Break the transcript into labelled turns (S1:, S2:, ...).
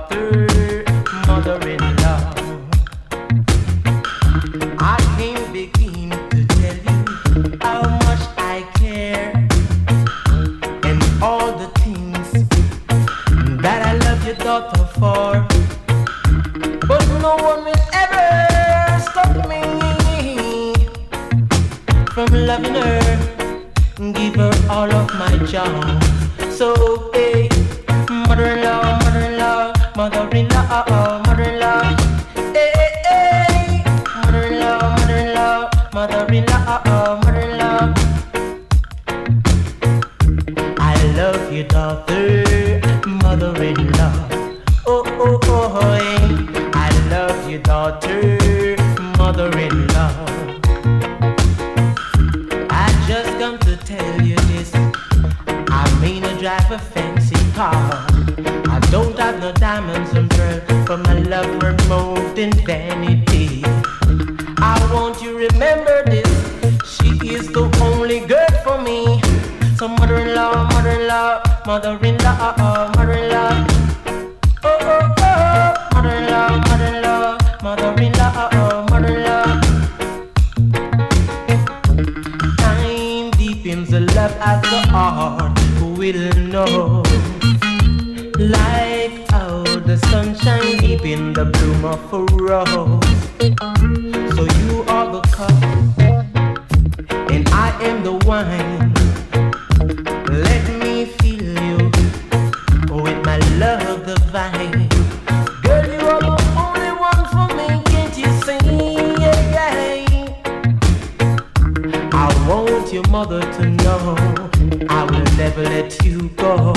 S1: daughter, mother-in-law. I can't begin to tell you how much I care and all the things that I love your daughter for. But no one will ever stop me from loving her, give her all of my charms. So hey, mother-in-law, mother-in-law, mother-in-law, mother-in-law, hey, hey, mother-in-law, mother-in-law, mother-in-law, mother-in-law. I love you, daughter, mother-in-law. Oh, oh, oh, hey. I love you, daughter, mother-in-law. I just come to tell you this. I mean to drive a fancy car. I don't have no diamonds and pearls, but my love were moved in vanity. I want you remember this. She is the only girl for me. So mother-in-law, mother-in-law, mother-in-law, mother-in-law. Oh, oh, oh, mother-in-law, mother-in-law, mother-in-law, mother-in-law. Time deepens the love at the heart. Will know, like how the sunshine deep in the bloom of a rose. So you are the cup, and I am the wine. Let me fill you with my love divine. Girl, you are the only one for me, can't you see? Yeah. I want your mother to know I will never let you go.